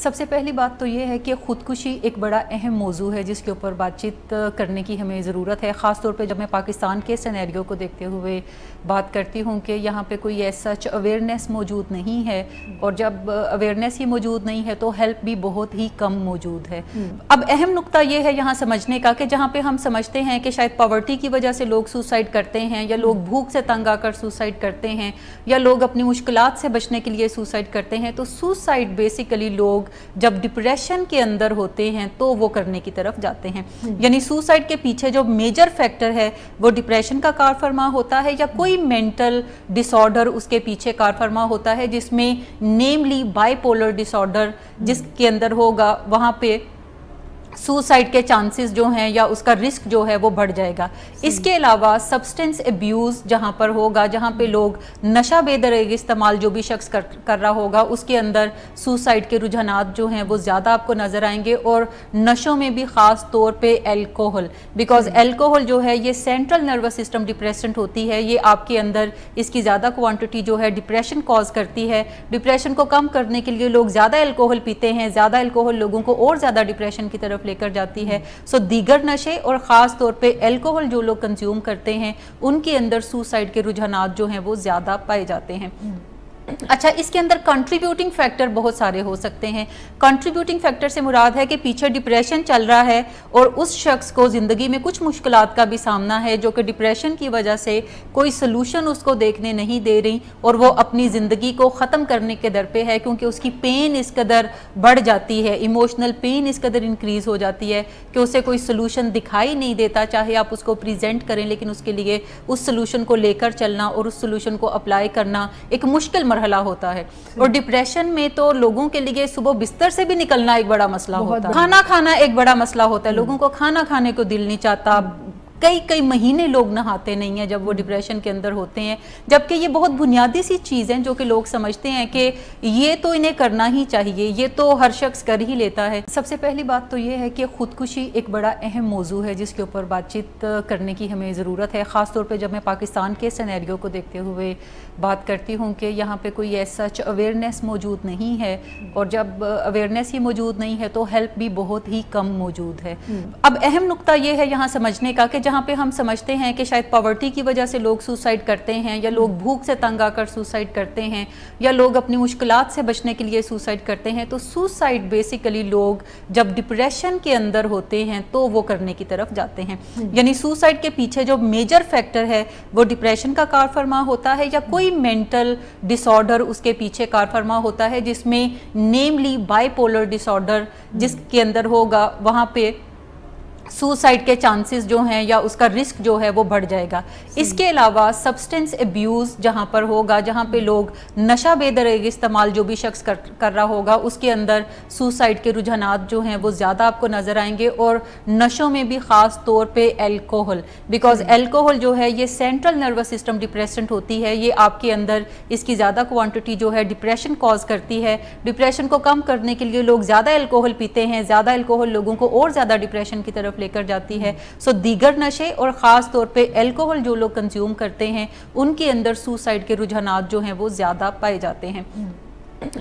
سب سے پہلی بات تو یہ ہے کہ خودکشی ایک بڑا اہم موضوع ہے جس کے اوپر بات چیت کرنے کی ہمیں ضرورت ہے، خاص طور پہ جب میں پاکستان کے سینیریو کو دیکھتے ہوئے بات کرتی ہوں کہ یہاں پہ کوئی ایسا اویئرنیس موجود نہیں ہے، اور جب اویئرنیس ہی موجود نہیں ہے تو ہیلپ بھی بہت ہی کم موجود ہے۔ اب اہم نقطہ یہ ہے یہاں سمجھنے کا کہ جہاں پہ ہم سمجھتے ہیں کہ شاید پاورٹی کی وجہ سے لوگ سوسائڈ کرتے ہیں، یا لوگ بھوک سے تنگ آ کر سوسائڈ کرتے ہیں، یا لوگ اپنی مشکلات سے بچنے کے لیے سوسائڈ کرتے ہیں، تو سوسائڈ بیسیکلی لوگ جب ڈپریشن کے اندر ہوتے ہیں تو وہ کرنے کی طرف جاتے ہیں۔ یعنی سوسائڈ کے پیچھے جو میجر فیکٹر ہے وہ ڈپریشن کا کار فرما ہوتا ہے، یا کوئی مینٹل ڈس آرڈر اس کے پیچھے کار فرما ہوتا ہے، جس میں namely bipolar disorder جس کے اندر ہوگا، وہاں پہ سوسائڈ کے چانسز جو ہیں یا اس کا رسک جو ہے وہ بڑھ جائے گا۔ اس کے علاوہ سبسٹنس ایبیوز جہاں پر ہوگا، جہاں پہ لوگ نشہ بے دریغ استعمال جو بھی شخص کر رہا ہوگا، اس کے اندر سوسائڈ کے رجحانات جو ہیں وہ زیادہ آپ کو نظر آئیں گے، اور نشوں میں بھی خاص طور پہ الکوہل، بیکاز الکوہل جو ہے یہ سینٹرل نروس سسٹم ڈپریسنٹ ہوتی ہے، یہ آپ کے اندر اس کی زیادہ کوانٹٹی جو ہے ڈپریشن کاز کرتی ہے۔ ڈپریشن کو کم کرنے کے لیے لوگ زیادہ الکوہل پیتے ہیں، زیادہ الکوہل لوگوں کو اور زیادہ ڈپریشن کی طرف لے کر جاتی ہے۔ سو دیگر نشے اور خاص طور پہ الکوہل جو لوگ کنزیوم کرتے ہیں ان کے اندر سوسائڈ کے رجحانات جو ہیں وہ زیادہ پائے جاتے ہیں۔ اچھا، اس کے اندر کنٹریبیوٹنگ فیکٹر بہت سارے ہو سکتے ہیں۔ کنٹریبیوٹنگ فیکٹر سے مراد ہے کہ پیچھے ڈپریشن چل رہا ہے اور اس شخص کو زندگی میں کچھ مشکلات کا بھی سامنا ہے، جو کہ ڈپریشن کی وجہ سے کوئی سلوشن اس کو دیکھنے نہیں دے رہی، اور وہ اپنی زندگی کو ختم کرنے کے در پہ ہے، کیونکہ اس کی پین اس قدر بڑھ جاتی ہے، ایموشنل پین اس قدر انکریز ہو جاتی ہے کہ اسے کوئی سلوشن دکھائی نہیں دیتا، چاہے آپ اس کو پریزنٹ کریں، لیکن اس کے لیے اس سلوشن کو لے کر چلنا اور اس سلوشن کو اپلائی کرنا ایک مشکل مرحلہ ہوتا ہے۔ اور ڈپریشن میں تو لوگوں کے لیے صبح بستر سے بھی نکلنا ایک بڑا مسئلہ ہوتا ہے، کھانا کھانا ایک بڑا مسئلہ ہوتا ہے، لوگوں کو کھانا کھانے کو دل نہیں چاہتا، کئی مہینے لوگ نہاتے نہیں ہیں جب وہ ڈپریشن کے اندر ہوتے ہیں، جبکہ یہ بہت بنیادی سی چیز ہیں جو کہ لوگ سمجھتے ہیں کہ یہ تو انہیں کرنا ہی چاہیے، یہ تو ہر شخص کر ہی لیتا ہے۔ سب سے پہلی بات تو یہ ہے کہ خودکشی ایک بڑا اہم موضوع ہے جس کے اوپر بات چیت کرنے کی ہمیں ضرورت ہے، خاص طور پہ جب میں پاکستان کے سینیریو کو دیکھتے ہوئے بات کرتی ہوں کہ یہاں پہ کوئی ایسا اویئرنیس موجود نہیں ہے، اور جب اویئرنیس ہی موجود نہیں ہے تو ہیلپ بھی بہت ہی کم موجود ہے۔ اب اہم نقطہ یہ ہے یہاں سمجھنے کا کہ جہاں پہ ہم سمجھتے ہیں کہ شاید پاورٹی کی وجہ سے لوگ سوسائڈ کرتے ہیں، یا لوگ بھوک سے تنگ آ کر سوسائڈ کرتے ہیں، یا لوگ اپنی مشکلات سے بچنے کے لیے سوسائڈ کرتے ہیں، تو سوسائڈ بیسیکلی لوگ جب ڈپریشن کے اندر ہوتے ہیں تو وہ کرنے کی طرف جاتے ہیں۔ یعنی سوسائڈ کے پیچھے جو میجر فیکٹر ہے وہ ڈپریشن کا کار فرما ہوتا ہے، یا کوئی مینٹل ڈس آرڈر اس کے پیچھے کار فرما ہوتا ہے، جس میں namely bipolar disorder جس کے اندر ہوگا، وہاں پہ سوسائڈ کے چانسز جو ہیں یا اس کا رسک جو ہے وہ بڑھ جائے گا۔ اس کے علاوہ سبسٹنس ایبیوز جہاں پر ہوگا، جہاں پہ لوگ نشہ بے دریغ استعمال جو بھی شخص کر رہا ہوگا، اس کے اندر سوسائڈ کے رجحانات جو ہیں وہ زیادہ آپ کو نظر آئیں گے، اور نشوں میں بھی خاص طور پہ الکوہل، بیکاز الکوہل جو ہے یہ سینٹرل نروس سسٹم ڈپریسنٹ ہوتی ہے، یہ آپ کے اندر اس کی زیادہ کوانٹٹی جو ہے ڈپریشن کاز کرتی ہے۔ ڈپریشن کو کم کرنے کے لیے لوگ زیادہ الکوہل پیتے ہیں، زیادہ الکوہل لوگوں کو اور زیادہ ڈپریشن کی طرف لے کر جاتی ہے۔ سو دیگر نشے اور خاص طور پہ الکوہل جو لوگ کنزیوم کرتے ہیں ان کے اندر سوسائڈ کے رجحانات جو ہیں وہ زیادہ پائے جاتے ہیں۔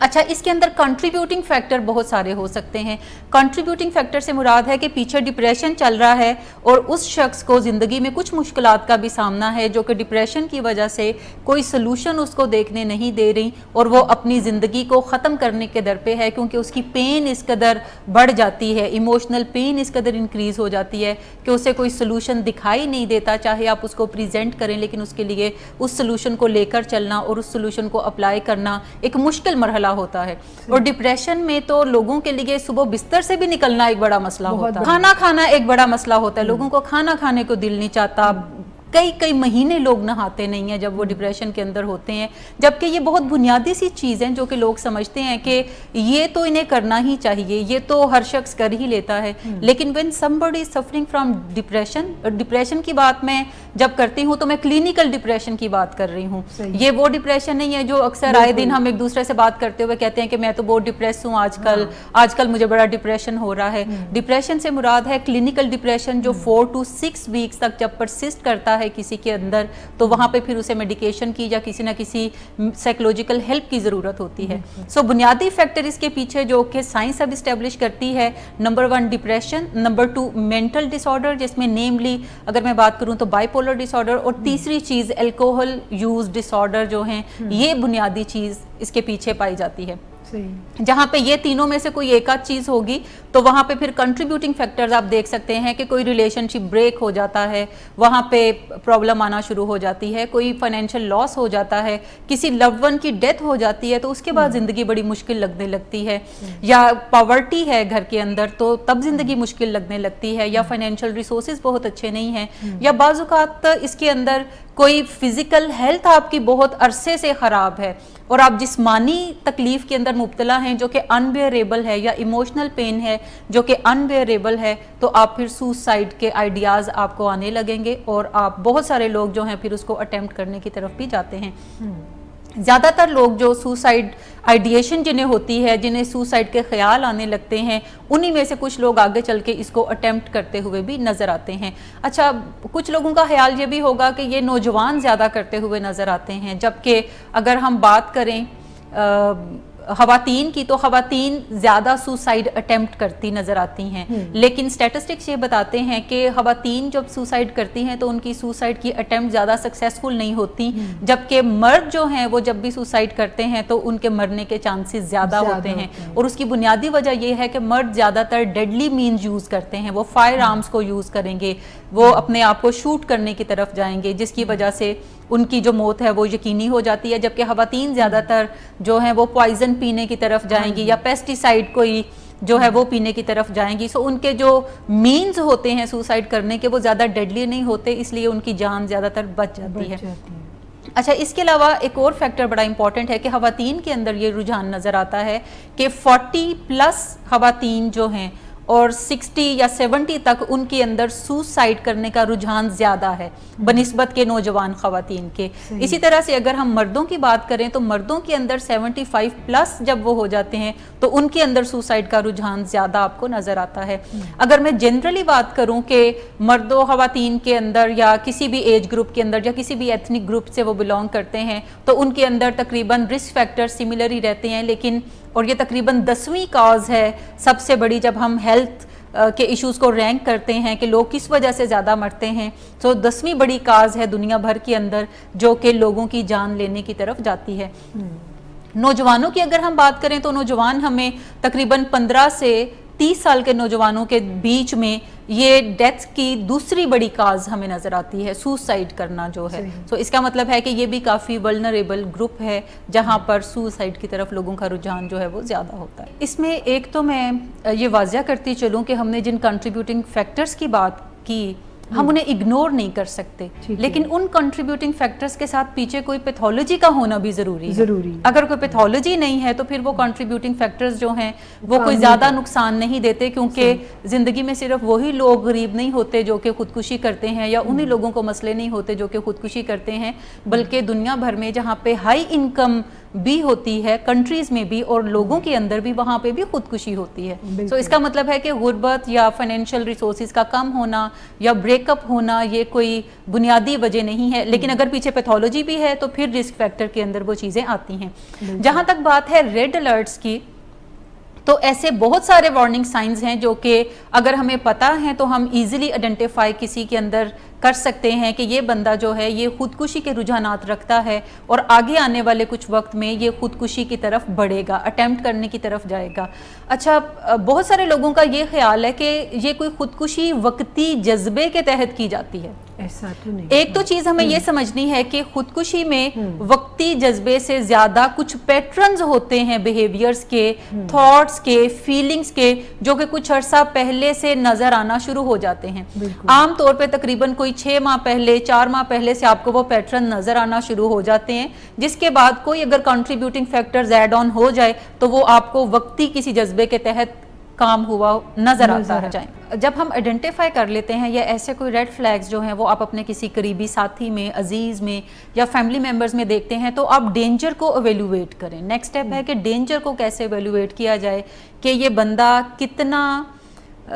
اچھا، اس کے اندر کنٹریبیوٹنگ فیکٹر بہت سارے ہو سکتے ہیں۔ کنٹریبیوٹنگ فیکٹر سے مراد ہے کہ پیچھے ڈپریشن چل رہا ہے اور اس شخص کو زندگی میں کچھ مشکلات کا بھی سامنا ہے، جو کہ ڈپریشن کی وجہ سے کوئی سلوشن اس کو دیکھنے نہیں دے رہی، اور وہ اپنی زندگی کو ختم کرنے کے در پہ ہے، کیونکہ اس کی پین اس قدر بڑھ جاتی ہے، ایموشنل پین اس قدر انکریز ہو جاتی ہے کہ اسے کوئی سلوشن دکھائی نہیں دیتا، چاہے آپ اس کو پریزنٹ کریں، لیکن اس کے لیے اس سلوشن کو لے کر چلنا اور اس سلوشن کو اپلائی کرنا ایک مشکل مرحلہ ہوتا ہے۔ اور ڈپریشن میں تو لوگوں کے لیے صبح بستر سے بھی نکلنا ایک بڑا مسئلہ ہوتا ہے، کھانا کھانا ایک بڑا مسئلہ ہوتا ہے، لوگوں کو کھانا کھانے کو دل نہیں چاہتا، کئی مہینے لوگ نہاتے نہیں ہیں جب وہ ڈپریشن کے اندر ہوتے ہیں، جبکہ یہ بہت بنیادی سی چیز ہیں جو کہ لوگ سمجھتے ہیں کہ یہ تو انہیں کرنا ہی چاہیے، یہ تو ہر شخص کر ہی لیتا ہے۔ لیکن when somebody is suffering from depression کی بات میں جب کرتی ہوں تو میں کلینکل ڈپریشن کی بات کر رہی ہوں، یہ وہ ڈپریشن نہیں ہے جو اکثر آئے دن ہم ایک دوسرے سے بات کرتے ہوئے کہتے ہیں کہ میں تو بہت ڈپریس ہوں آج کل مجھے بڑا ڈپریشن ہو رہا ہے۔ ڈپریشن سے مراد ہے کلینکل ڈپریشن جو 4 to 6 weeks تک جب پرسسٹ کرتا ہے کسی کے اندر تو وہاں پہ پھر اسے میڈیکیشن کی یا کسی نہ کسی سائیکولوجیکل ہیلپ کی ضرورت ہوتی ہے. سو بنیادی فیکٹر اس کے پیچھے جو کہ سائنس اب اسٹیبلش کرتی ہے, نمبر 1 ڈپریشن, نمبر 2 مینٹل ڈس آرڈر جس میں نیملی اگر میں بات کروں تو بائی پولر ڈس آرڈر, اور تیسری چیز الکوہل یوز ڈس آرڈر جو ہیں, یہ بنیادی چیز اس کے پیچھے پائی جاتی ہے. جہاں پہ یہ تینوں میں سے کوئی ایک آدھ چیز ہوگی تو وہاں پہ پھر کنٹریبیوٹنگ فیکٹرز آپ دیکھ سکتے ہیں کہ کوئی ریلیشن شپ بریک ہو جاتا ہے, وہاں پہ پرابلم آنا شروع ہو جاتی ہے, کوئی فائنینشیل لاس ہو جاتا ہے, کسی لوڈ ون کی ڈیتھ ہو جاتی ہے تو اس کے بعد زندگی بڑی مشکل لگنے لگتی ہے, یا پاورٹی ہے گھر کے اندر تو تب زندگی مشکل لگنے لگتی ہے, یا فائنینشیل ریسورسز بہت اچھے نہیں ہیں, یا بعض اوقات اس کے اندر کوئی فزیکل ہیلتھ آپ کی بہت عرصے سے خراب ہے اور آپ جسمانی تکلیف کے اندر مبتلا ہیں جو کہ انبیئریبل ہے, یا ایموشنل پین ہے جو کہ انبیئریبل ہے, تو آپ پھر سوسائڈ کے آئیڈیاز آپ کو آنے لگیں گے اور آپ بہت سارے لوگ جو ہیں پھر اس کو اٹیمپٹ کرنے کی طرف بھی جاتے ہیں. زیادہ تر لوگ جو سوسائڈ آئیڈیشن جنہیں ہوتی ہے, جنہیں سوسائڈ کے خیال آنے لگتے ہیں, انہی میں سے کچھ لوگ آگے چل کے اس کو اٹیمپٹ کرتے ہوئے بھی نظر آتے ہیں. اچھا, کچھ لوگوں کا خیال یہ بھی ہوگا کہ یہ نوجوان زیادہ کرتے ہوئے نظر آتے ہیں, جبکہ اگر ہم بات کریں خواتین کی تو خواتین زیادہ سوسائڈ اٹیمپٹ کرتی نظر آتی ہیں, لیکن سٹیٹسٹکس یہ بتاتے ہیں کہ خواتین جب سوسائڈ کرتی ہیں تو ان کی سوسائڈ کی اٹیمپٹ زیادہ سکسیسفل نہیں ہوتی, جبکہ مرد جو ہیں وہ جب بھی سوسائڈ کرتے ہیں تو ان کے مرنے کے چانسز زیادہ ہوتے ہیں. اور اس کی بنیادی وجہ یہ ہے کہ مرد زیادہ تر ڈیڈلی مینز یوز کرتے ہیں, وہ فائر آرمز کو یوز کریں گے, وہ اپنے آپ کو شوٹ کرنے کی طرف جائیں گے, جس کی وجہ سے ان کی جو موت ہے وہ یقینی ہو جاتی ہے, جبکہ خواتین زیادہ تر جو ہیں وہ پوائزن پینے کی طرف جائیں گی یا پیسٹیسائڈ کوئی جو ہے وہ پینے کی طرف جائیں گی. سو ان کے جو مینز ہوتے ہیں سوسائڈ کرنے کے وہ زیادہ ڈیڈلی نہیں ہوتے, اس لیے ان کی جان زیادہ تر بچ جاتی ہے. اچھا, اس کے علاوہ ایک اور فیکٹر بڑا امپورٹنٹ ہے کہ خواتین کے اندر یہ رجحان نظر آتا ہے کہ 40+ خواتین جو ہیں اور 60 یا 70 تک ان کے اندر سوسائڈ کرنے کا رجحان زیادہ ہے بنسبت کے نوجوان خواتین کے. اسی طرح سے اگر ہم مردوں کی بات کریں تو مردوں کے اندر 75+ جب وہ ہو جاتے ہیں تو ان کے اندر سوسائڈ کا رجحان زیادہ آپ کو نظر آتا ہے. اگر میں جنرلی بات کروں کہ مرد و خواتین کے اندر یا کسی بھی ایج گروپ کے اندر یا کسی بھی ایتھنک گروپ سے وہ بلونگ کرتے ہیں تو ان کے اندر تقریباً رسک فیکٹر سملر ہی رہتے ہیں, لیکن اور یہ تقریباً 10ویں کاز ہے سب سے بڑی جب ہم ہیلتھ کے ایشوز کو رینک کرتے ہیں کہ لوگ کس وجہ سے زیادہ مرتے ہیں. تو 10ویں بڑی کاز ہے دنیا بھر کے اندر جو کہ لوگوں کی جان لینے کی طرف جاتی ہے. نوجوانوں کی اگر ہم بات کریں تو نوجوان ہمیں تقریباً 15 سے 30 سال کے نوجوانوں کے بیچ میں یہ ڈیتھ کی دوسری بڑی کاز ہمیں نظر آتی ہے, سوسائڈ کرنا جو ہے. تو اس کا مطلب ہے کہ یہ بھی کافی ولنریبل گروپ ہے جہاں پر سوسائڈ کی طرف لوگوں کا رجحان جو ہے وہ زیادہ ہوتا ہے. اس میں ایک تو میں یہ واضح کرتی چلوں کہ ہم نے جن کنٹریبیوٹنگ فیکٹرز کی بات کی ہم انہیں اگنور نہیں کر سکتے, لیکن ان کنٹریبیوٹنگ فیکٹرز کے ساتھ پیچھے کوئی پیتھولوجی کا ہونا بھی ضروری ہے. اگر کوئی پیتھولوجی نہیں ہے تو پھر وہ کنٹریبیوٹنگ فیکٹرز جو ہیں وہ کوئی زیادہ نقصان نہیں دیتے, کیونکہ زندگی میں صرف وہی لوگ غریب نہیں ہوتے جو کہ خودکشی کرتے ہیں, یا انہی لوگوں کو مسئلے نہیں ہوتے جو کہ خودکشی کرتے ہیں, بلکہ دنیا بھر میں جہاں پہ ہائی انکم بھی ہوتی ہے کنٹریز میں بھی اور لوگوں کے اندر بھی وہاں پہ بھی خودکشی ہوتی ہے. تو اس کا مطلب ہے کہ غربت یا فائنینشیل ریسورسز کا کم ہونا یا بریک اپ ہونا یہ کوئی بنیادی وجہ نہیں ہے, لیکن اگر پیچھے پیتھولوجی بھی ہے تو پھر رسک فیکٹر کے اندر وہ چیزیں آتی ہیں. جہاں تک بات ہے ریڈ الرٹس کی تو ایسے بہت سارے وارننگ سائنز ہیں جو کہ اگر ہمیں پتہ ہیں تو ہم ایزیلی آئیڈینٹیفائی کسی کے اندر کر سکتے ہیں کہ یہ بندہ جو ہے یہ خودکشی کے رجحانات رکھتا ہے اور آگے آنے والے کچھ وقت میں یہ خودکشی کی طرف بڑھے گا, اٹیمپٹ کرنے کی طرف جائے گا. اچھا, بہت سارے لوگوں کا یہ خیال ہے کہ یہ کوئی خودکشی وقتی جذبے کے تحت کی جاتی ہے. ایسا تو نہیں. ایک تو چیز ہمیں یہ سمجھنی ہے کہ خودکشی میں وقتی جذبے سے زیادہ کچھ پیٹرنز ہوتے ہیں بیہیویئرز کے, تھاٹس کے, فیلنگز کے, جو کہ کچھ عرصہ پہلے سے نظر آنا شروع ہو جاتے ہیں. عام طور پہ تقریباً کوئی 6 ماہ پہلے 4 ماہ پہلے سے آپ کو وہ پیٹرن نظر آنا شروع ہو جاتے ہیں, جس کے بعد کوئی اگر کنٹریبیوٹنگ فیکٹرز ایڈ آن ہو جائے تو وہ آپ کو وقتی کسی جذبے کے تحت کام ہوا نظر آتا ہے. جب ہم آئیڈینٹیفائی کر لیتے ہیں یا ایسے کوئی ریڈ فلیگز جو ہیں وہ آپ اپنے کسی قریبی ساتھی میں, عزیز میں یا فیملی ممبرز میں دیکھتے ہیں تو آپ ڈینجر کو ایویلویٹ کریں. نیکسٹ سٹیپ ہے کہ ڈینجر کو کیسے ایویلویٹ کیا جائے کہ یہ بندہ کتنا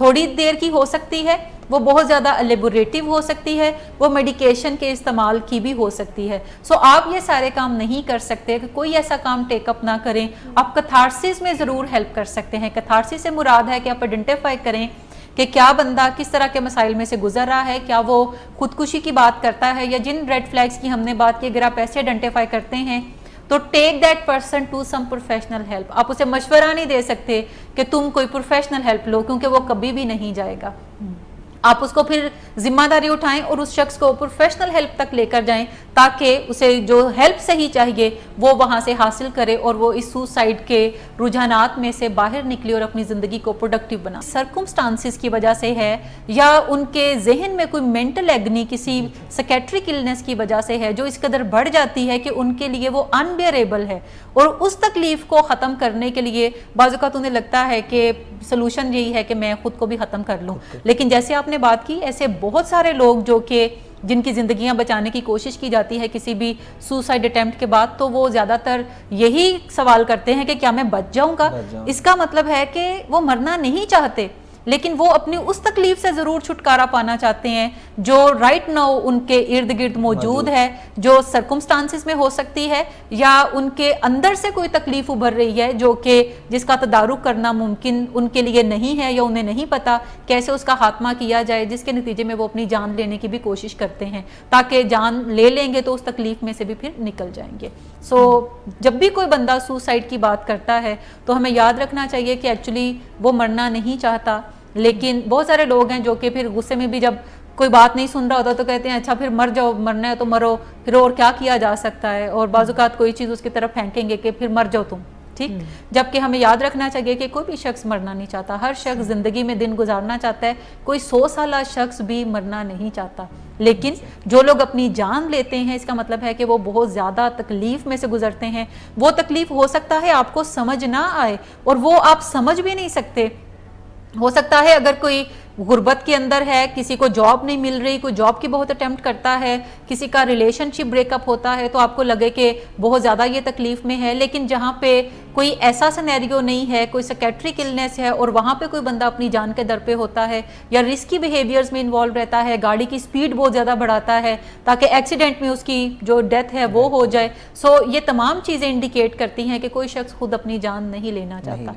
تھوڑی دیر کی ہو سکتی ہے، وہ بہت زیادہ الیبوریٹو ہو سکتی ہے، وہ میڈیکیشن کے استعمال کی بھی ہو سکتی ہے. سو آپ یہ سارے کام نہیں کر سکتے کہ کوئی ایسا کام ٹیک اپ نہ کریں. آپ کتھارسس میں ضرور ہیلپ کر سکتے ہیں. کتھارسس سے مراد ہے کہ آپ آئیڈینٹیفائی کریں کہ کیا بندہ کس طرح کے مسائل میں سے گزر رہا ہے، کیا وہ خودکشی کی بات کرتا ہے، یا جن ریڈ فلیگز کی ہم نے بات کی اگر آپ ایسے آئیڈینٹیفائی کرتے ہیں تو take that person to some professional help. آپ اسے مشورہ نہیں دے سکتے کہ تم کوئی پروفیشنل ہیلپ لو، کیونکہ وہ کبھی بھی نہیں جائے گا. آپ اس کو پھر ذمہ داری اٹھائیں اور اس شخص کو پروفیشنل ہیلپ تک لے کر جائیں تاکہ اسے جو ہیلپ صحیح چاہیے وہ وہاں سے حاصل کرے اور وہ اس سوسائڈ کے رجحانات میں سے باہر نکلے اور اپنی زندگی کو پروڈکٹیو بنا. سرکمسٹانسز کی وجہ سے ہے یا ان کے ذہن میں کوئی مینٹل ایگنی کسی سکیٹرک النس کی وجہ سے ہے جو اس قدر بڑھ جاتی ہے کہ ان کے لیے وہ انبیئریبل ہے، اور اس تکلیف کو ختم کرنے کے لیے بعض اوقات انہیں لگتا ہے کہ سلوشن یہی ہے کہ میں خود کو بھی ختم کر لوں. لیکن جیسے آپ نے بات کی ایسے بہت سارے لوگ جو کہ جن کی زندگیاں بچانے کی کوشش کی جاتی ہے کسی بھی سوسائڈ اٹیمپٹ کے بعد، تو وہ زیادہ تر یہی سوال کرتے ہیں کہ کیا میں بچ جاؤں گا. اس کا مطلب ہے کہ وہ مرنا نہیں چاہتے لیکن وہ اپنی اس تکلیف سے ضرور چھٹکارا پانا چاہتے ہیں جو رائٹ ناؤ ان کے ارد گرد موجود ہے، جو سرکمسٹانسز میں ہو سکتی ہے یا ان کے اندر سے کوئی تکلیف ابھر رہی ہے جو کہ جس کا تدارک کرنا ممکن ان کے لیے نہیں ہے یا انہیں نہیں پتا کیسے اس کا خاتمہ کیا جائے، جس کے نتیجے میں وہ اپنی جان لینے کی بھی کوشش کرتے ہیں تاکہ جان لے لیں گے تو اس تکلیف میں سے بھی پھر نکل جائیں گے. جب بھی کوئی بندہ سوسائڈ کی بات کرتا ہے تو ہمیں یاد رکھنا چاہیے کہ ایکچولی وہ مرنا نہیں چاہتا. لیکن بہت سارے لوگ ہیں جو کہ پھر غصے میں بھی جب کوئی بات نہیں سن رہا ہوتا تو کہتے ہیں اچھا پھر مر جاؤ، مرنا ہے تو مرو، پھر اور کیا کیا جا سکتا ہے، اور بعض اوقات کوئی چیز اس کی طرف پھینکیں گے کہ پھر مر جاؤ تم. ٹھیک، جبکہ ہمیں یاد رکھنا چاہیے کہ کوئی بھی شخص مرنا نہیں چاہتا. ہر شخص زندگی میں دن گزارنا چاہتا ہے. کوئی 100 سالہ شخص بھی مرنا نہیں چاہتا. لیکن جو لوگ اپنی جان لیتے ہیں اس کا مطلب ہے کہ وہ بہت زیادہ تکلیف میں سے گزرتے ہیں. وہ تکلیف ہو سکتا ہے آپ کو سمجھ نہ آئے اور وہ آپ سمجھ بھی نہیں سکتے. ہو سکتا ہے اگر کوئی غربت کے اندر ہے، کسی کو جاب نہیں مل رہی، کوئی جاب کی بہت اٹیمپٹ کرتا ہے، کسی کا ریلیشن شپ بریک اپ ہوتا ہے تو آپ کو لگے کہ بہت زیادہ یہ تکلیف میں ہے. لیکن جہاں پہ کوئی ایسا سینیریو نہیں ہے، کوئی سکیٹرک النس ہے اور وہاں پہ کوئی بندہ اپنی جان کے در پہ ہوتا ہے یا رسکی بیہیویئرز میں انوالو رہتا ہے، گاڑی کی سپیڈ بہت زیادہ بڑھاتا ہے تاکہ ایکسیڈنٹ میں اس کی جو ڈیتھ ہے وہ ہو جائے. سو یہ تمام چیزیں انڈیکیٹ کرتی ہیں کہ کوئی شخص خود اپنی جان نہیں لینا چاہتا.